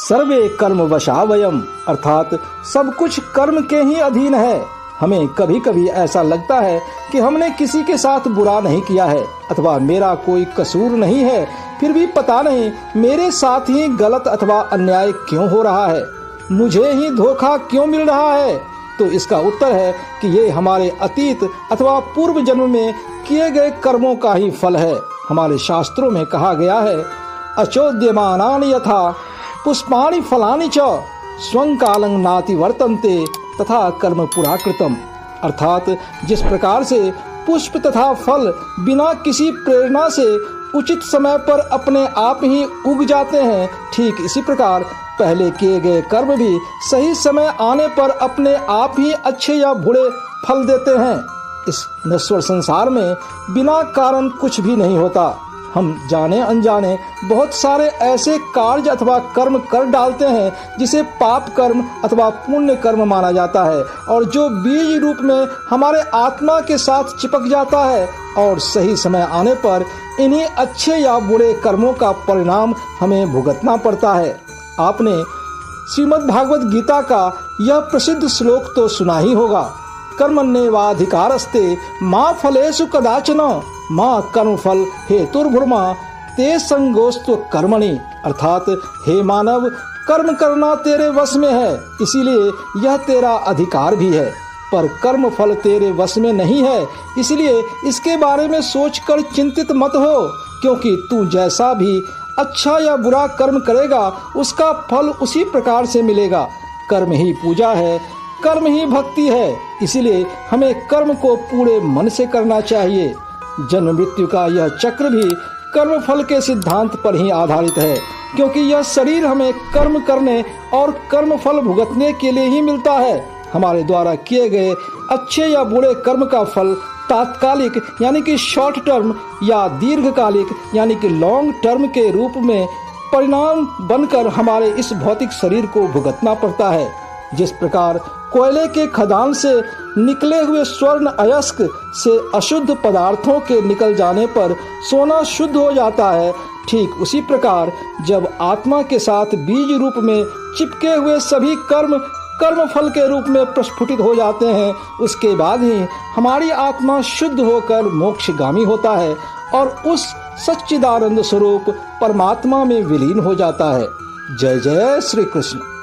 सर्वे कर्म वशा वयम, अर्थात सब कुछ कर्म के ही अधीन है। हमें कभी कभी ऐसा लगता है कि हमने किसी के साथ बुरा नहीं किया है अथवा मेरा कोई कसूर नहीं है, फिर भी पता नहीं मेरे साथ ही गलत अथवा अन्याय क्यों हो रहा है, मुझे ही धोखा क्यों मिल रहा है। तो इसका उत्तर है कि ये हमारे अतीत अथवा पूर्व जन्म में किए गए कर्मों का ही फल है। हमारे शास्त्रों में कहा गया है, अचोद्यमानानि यथा पुष्पाणि फलानि च स्वं कालं नाति वर्तन्ते तथा कर्म पुराकृतम, अर्थात जिस प्रकार से पुष्प तथा फल बिना किसी प्रेरणा से उचित समय पर अपने आप ही उग जाते हैं, ठीक इसी प्रकार पहले किए गए कर्म भी सही समय आने पर अपने आप ही अच्छे या बुरे फल देते हैं। इस नश्वर संसार में बिना कारण कुछ भी नहीं होता। हम जाने अनजाने बहुत सारे ऐसे कार्य अथवा कर्म कर डालते हैं जिसे पाप कर्म अथवा पुण्य कर्म माना जाता है, और जो बीज रूप में हमारे आत्मा के साथ चिपक जाता है, और सही समय आने पर इन्हीं अच्छे या बुरे कर्मों का परिणाम हमें भुगतना पड़ता है। आपने श्रीमद् भागवत गीता का यह प्रसिद्ध श्लोक तो सुना ही होगा, कर्मण्येवाधिकारस्ते मा फलेषु कदाचन माँ कर्मफल हेतुर्भुर्मा ते संगोस्तु कर्मणि, अर्थात हे मानव, कर्म करना तेरे वश में है, इसीलिए यह तेरा अधिकार भी है, पर कर्म फल तेरे वश में नहीं है, इसलिए इसके बारे में सोचकर चिंतित मत हो, क्योंकि तू जैसा भी अच्छा या बुरा कर्म करेगा उसका फल उसी प्रकार से मिलेगा। कर्म ही पूजा है, कर्म ही भक्ति है, इसीलिए हमें कर्म को पूरे मन से करना चाहिए। जन्म मृत्यु का यह चक्र भी कर्म फल के सिद्धांत पर ही आधारित है, क्योंकि यह शरीर हमें कर्म करने और कर्म फल भुगतने के लिए ही मिलता है। हमारे द्वारा किए गए अच्छे या बुरे कर्म का फल तात्कालिक यानी कि शॉर्ट टर्म या दीर्घकालिक यानी कि लॉन्ग टर्म के रूप में परिणाम बनकर हमारे इस भौतिक शरीर को भुगतना पड़ता है। जिस प्रकार कोयले के खदान से निकले हुए स्वर्ण अयस्क से अशुद्ध पदार्थों के निकल जाने पर सोना शुद्ध हो जाता है, ठीक उसी प्रकार जब आत्मा के साथ बीज रूप में चिपके हुए सभी कर्म फल के रूप में प्रस्फुटित हो जाते हैं, उसके बाद ही हमारी आत्मा शुद्ध होकर मोक्षगामी होता है और उस सच्चिदानंद स्वरूप परमात्मा में विलीन हो जाता है। जय जय श्री कृष्ण।